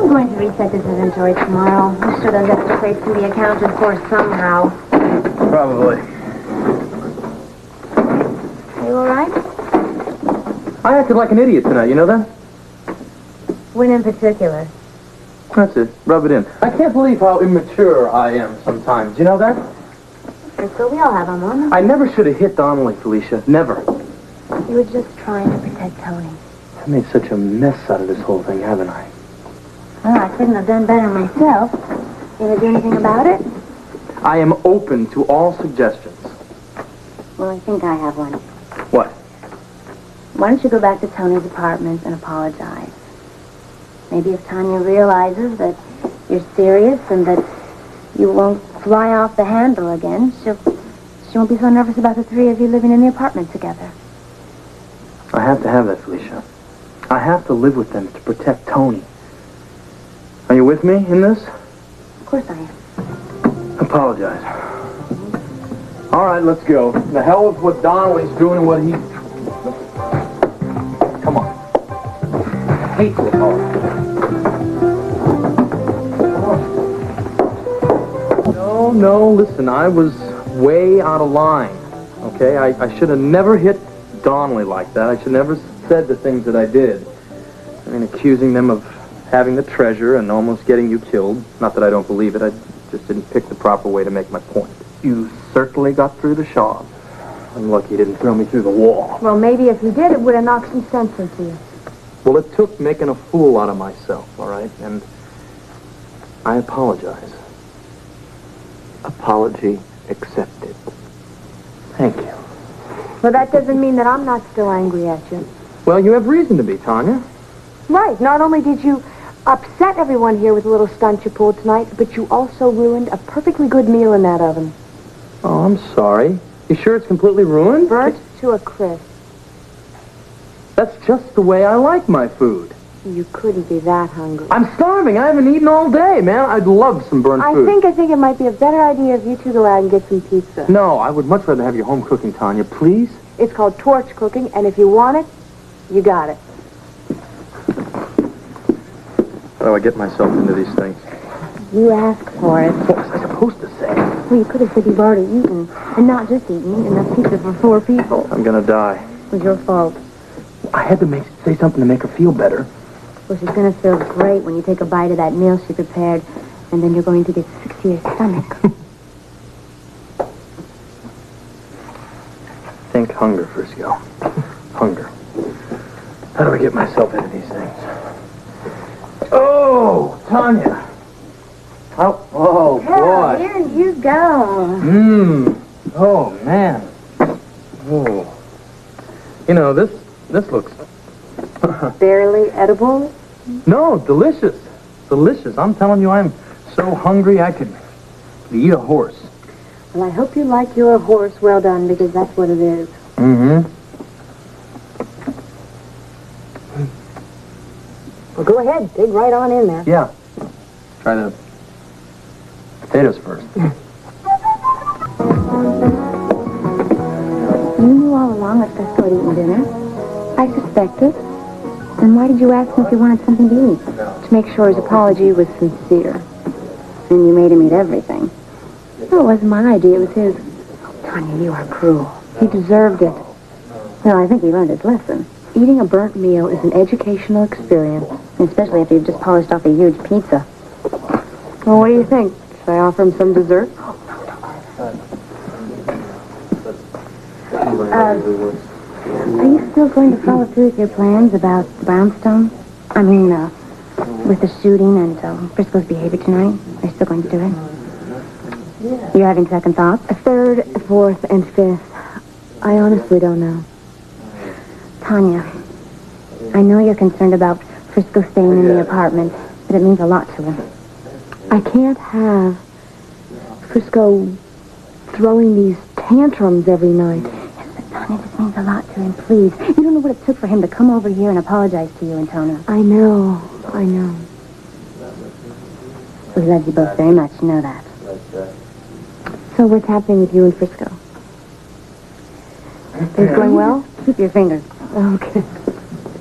I'm going to reset this inventory tomorrow. I'm sure those extra crates can be accounted for somehow. Probably. Are you all right? I acted like an idiot tonight, you know that? When in particular? That's it. Rub it in. I can't believe how immature I am sometimes. You know that? Frisco, we all have our moments. I never should have hit Donnelly, Felicia. Never. You were just trying to protect Tony. I made such a mess out of this whole thing, haven't I? Well, I couldn't have done better myself. You gonna do anything about it? I am open to all suggestions. Well, I think I have one. What? Why don't you go back to Tony's apartment and apologize? Maybe if Tanya realizes that you're serious and that you won't fly off the handle again, she won't be so nervous about the three of you living in the apartment together. I have to have that, Felicia. I have to live with them to protect Tony. Are you with me in this? Of course I am. Apologize. All right, let's go. The hell with what Donnelly's doing and what he... Come on. I hate to apologize. No, listen, I was way out of line, okay? I should have never hit Donnelly like that. I should never said the things that I did. I mean, accusing them of having the treasure and almost getting you killed. Not that I don't believe it, I just didn't pick the proper way to make my point. You certainly got through the shop. I'm lucky he didn't throw me through the wall. Well, maybe if he did, it would have knocked some sense into you. Well, it took making a fool out of myself, all right? And I apologize. Apology accepted. Thank you. Well, that doesn't mean that I'm not still angry at you. Well, you have reason to be, Tanya. Right. Not only did you upset everyone here with the little stunt you pulled tonight, but you also ruined a perfectly good meal in that oven. Oh, I'm sorry. You sure it's completely ruined? Burnt to a crisp. That's just the way I like my food. You couldn't be that hungry. I'm starving. I haven't eaten all day, man. I'd love some burnt food. I think it might be a better idea if you two go out and get some pizza. No, I would much rather have your home cooking, Tanya. Please? It's called torch cooking, and if you want it, you got it. How do I get myself into these things? You asked for it. What was I supposed to say? Well, you could have said you've already eaten, and not just eaten, enough pizza for 4 people. I'm gonna die. It was your fault. I had to say something to make her feel better. Well, she's going to feel great when you take a bite of that meal she prepared, and then you're going to get sick to your stomach. Think hunger, Frisco. Hunger. How do I get myself into these things? Oh, Tanya. Oh, boy. Here you go. Oh, man. Oh. You know, this looks... Barely edible? No, delicious. Delicious. I'm telling you, I'm so hungry I could eat a horse. Well, I hope you like your horse well done, because that's what it is. Mm-hmm. Well, go ahead. Dig right on in there. Yeah. Try the potatoes first. You knew all along that Frisco had eaten dinner. I suspected. Then why did you ask him if he wanted something to eat? To make sure his apology was sincere. And you made him eat everything. No, it wasn't my idea. It was his. Oh, Tanya, you are cruel. He deserved it. Well, I think he learned his lesson. Eating a burnt meal is an educational experience, especially after you've just polished off a huge pizza. Well, what do you think? Should I offer him some dessert? Are you still going to follow through with your plans about the brownstone? I mean, with the shooting and Frisco's behavior tonight? Are you still going to do it? You're having second thoughts? A third, a fourth, and fifth. I honestly don't know. Tanya, I know you're concerned about Frisco staying in the apartment, but it means a lot to him. I can't have Frisco throwing these tantrums every night. Yes, but Tanya, this means a lot to him, please. You don't know what it took for him to come over here and apologize to you and Tony. I know. We love you both very much, you know that. So what's happening with you and Frisco? Things going well? Keep your fingers. Okay.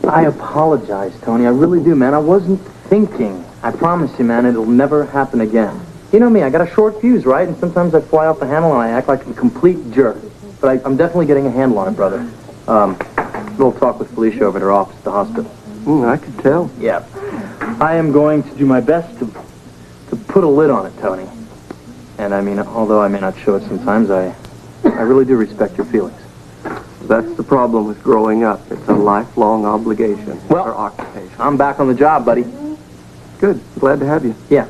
I apologize, Tony. I really do, man. I wasn't thinking. I promise you, man, it'll never happen again. You know me, I got a short fuse, right? And sometimes I fly off the handle and I act like a complete jerk. But I'm definitely getting a handle on it, brother. Little talk with Felicia over at her office at the hospital. I could tell. Yeah. I am going to do my best to put a lid on it, Tony. And I mean, although I may not show it sometimes, I really do respect your feelings. That's the problem with growing up. It's a lifelong obligation. Well, or occupation. I'm back on the job, buddy. Good. Glad to have you. Yeah.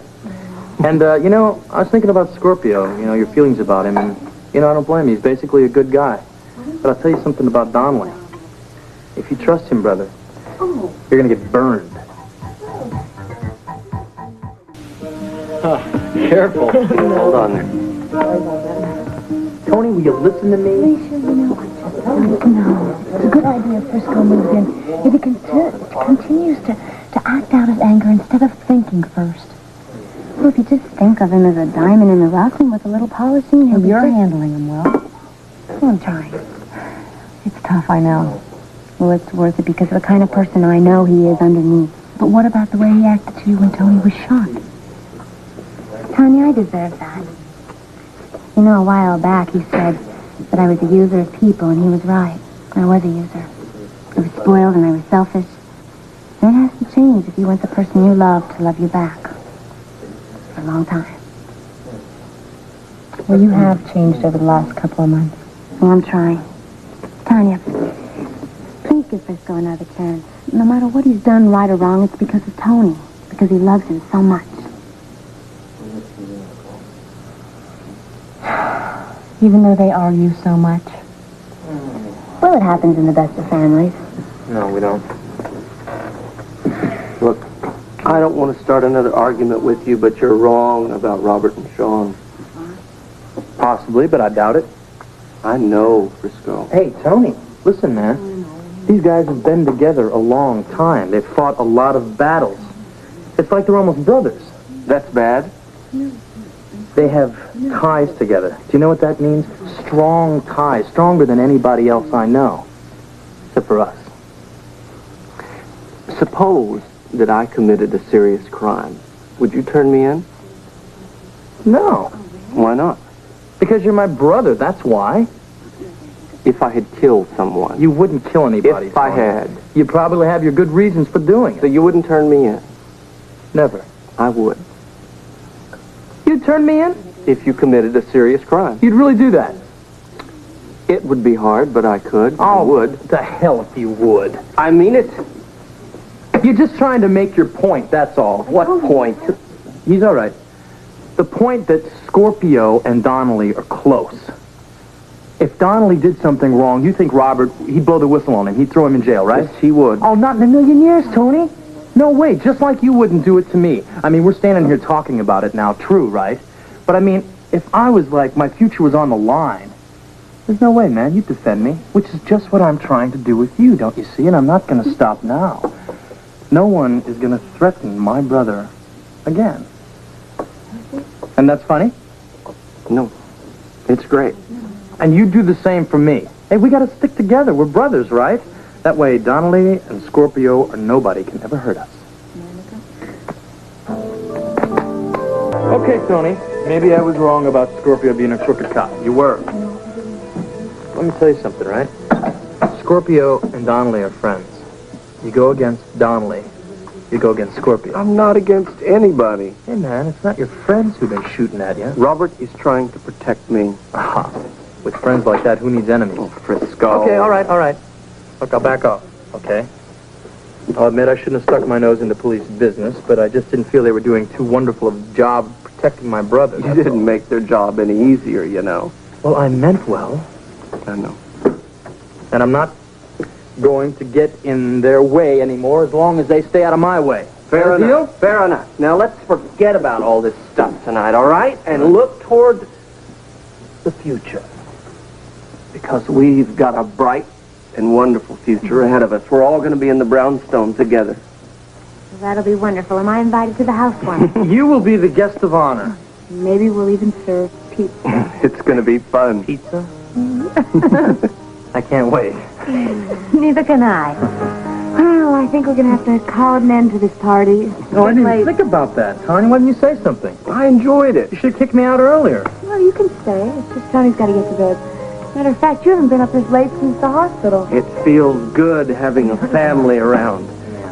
And, you know, I was thinking about Scorpio, you know, your feelings about him, and, you know, I don't blame you. He's basically a good guy. But I'll tell you something about Donnelly. If you trust him, brother, you're going to get burned. Careful. Hold on there. Tony, will you listen to me? Alicia, you know, I just don't know. It's a good idea if Frisco moves in. If he continues to act out his anger instead of thinking first. Well, if you just think of him as a diamond in the rough and with a little polishing, you're handling him well. Well, I'm trying. It's tough, I know. Well, it's worth it because of the kind of person I know he is underneath. But what about the way he acted to you when Tony was shot? Tanya, I deserve that. You know, a while back he said that I was a user of people, and he was right. I was a user. I was spoiled and I was selfish. That has to change if you want the person you love to love you back. For a long time. Well, you have changed over the last couple of months. Well, I'm trying. Tanya, please give Frisco another chance. No matter what he's done, right or wrong, it's because of Tony. Because he loves him so much. Even though they argue so much. Well, it happens in the best of families. No, we don't. Look, I don't want to start another argument with you, but you're wrong about Robert and Sean. Possibly, but I doubt it. I know, Frisco. Hey, Tony, listen, man. These guys have been together a long time. They've fought a lot of battles. It's like they're almost brothers. That's bad. They have ties together. Do you know what that means? Strong ties, stronger than anybody else I know. Except for us. Suppose that I committed a serious crime. Would you turn me in? No. Why not? Because you're my brother, that's why. If I had killed someone. You wouldn't kill anybody. If I had. You probably have your good reasons for doing So it. you wouldn't turn me in? Never. I would. You'd turn me in? If you committed a serious crime. You'd really do that? It would be hard, but I could. I would. The hell if you would. I mean it. You're just trying to make your point, that's all. What point? He's all right. The point that Scorpio and Donnelly are close. If Donnelly did something wrong, you think Robert, he'd blow the whistle on him. He'd throw him in jail, right? Yes, he would. Oh, not in a million years, Tony. No way, just like you wouldn't do it to me. I mean, we're standing here talking about it now, true, right? But I mean, if I was like, my future was on the line, there's no way, man, you'd defend me. Which is just what I'm trying to do with you, don't you see? And I'm not going to stop now. No one is going to threaten my brother again. And that's funny? No. It's great. And you do the same for me. Hey, we got to stick together. We're brothers, right? That way, Donnelly and Scorpio or nobody can ever hurt us. Okay, Tony. Maybe I was wrong about Scorpio being a crooked cop. You were. Let me tell you something, right? Scorpio and Donnelly are friends. You go against Donnelly, you go against Scorpio. I'm not against anybody. Hey, man, it's not your friends who've been shooting at you. Robert is trying to protect me. Aha. With friends like that, who needs enemies? Oh, Frisco. Okay, all right. Look, I'll back off, okay? I'll admit I shouldn't have stuck my nose into police business, but I just didn't feel they were doing too wonderful a job protecting my brother. You didn't make their job any easier, you know. Well, I meant well. I know. And I'm not going to get in their way anymore as long as they stay out of my way. Fair enough. Fair enough. Now let's forget about all this stuff tonight, all right? And look toward the future. Because we've got a bright and wonderful future ahead of us. We're all going to be in the brownstone together. That'll be wonderful. Am I invited to the house one? You will be the guest of honor. Maybe we'll even serve pizza. It's going to be fun. Pizza? I can't wait. Neither can I. Well, I think we're going to have to call an end to this party. No, I didn't think about that, Tony. Why didn't you say something? I enjoyed it. You should have kicked me out earlier. Well, you can stay. It's just Tony's got to get to bed. Matter of fact, you haven't been up this late since the hospital. It feels good having a family around.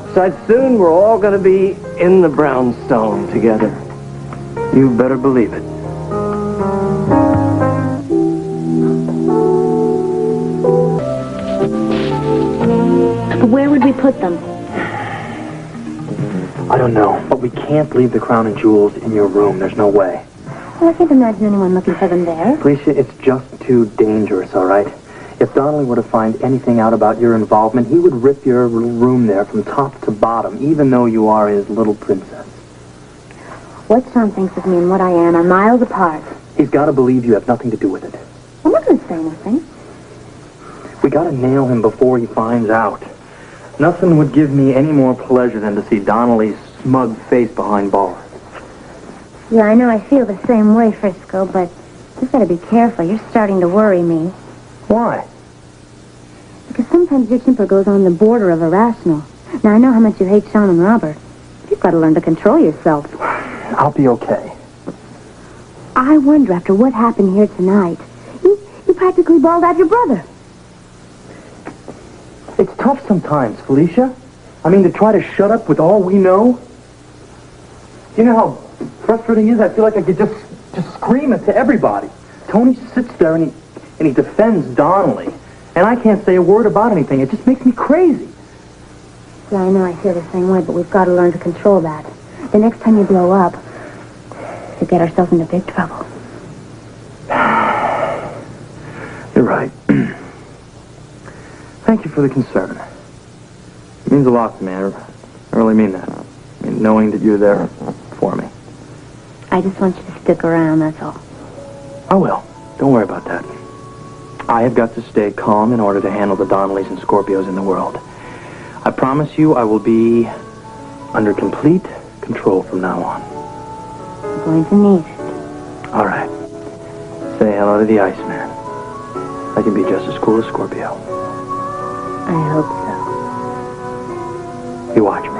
Besides, soon we're all going to be in the brownstone together. You better believe it. Where would we put them? I don't know, but we can't leave the crown and jewels in your room. There's no way. Well, I can't imagine anyone looking for them there. Felicia, it's just too dangerous, all right? If Donnelly were to find anything out about your involvement, he would rip your room there from top to bottom, even though you are his little princess. What Sean thinks of me and what I am are miles apart. He's got to believe you have nothing to do with it. I'm not going to say anything. We got to nail him before he finds out. Nothing would give me any more pleasure than to see Donnelly's smug face behind bars. Yeah, I know I feel the same way, Frisco, but you've got to be careful. You're starting to worry me. Why? Because sometimes your temper goes on the border of irrational. Now, I know how much you hate Sean and Robert. You've got to learn to control yourself. I'll be okay. I wonder, after what happened here tonight, you practically bawled out your brother. It's tough sometimes, Felicia. I mean, to try to shut up with all we know. You know how frustrating it is? I feel like I could just scream it to everybody. Tony sits there and he defends Donnelly. And I can't say a word about anything. It just makes me crazy. Yeah, I know I feel the same way, but we've got to learn to control that. The next time you blow up, you get ourselves into big trouble. You're right. Thank you for the concern. It means a lot to me. I really mean that. I mean, knowing that you're there for me. I just want you to stick around, that's all. I will. Don't worry about that. I have got to stay calm in order to handle the Donnellys and Scorpios in the world. I promise you I will be under complete control from now on. I'm going to need it. All right. Say hello to the Iceman. I can be just as cool as Scorpio. I hope so. You watch me.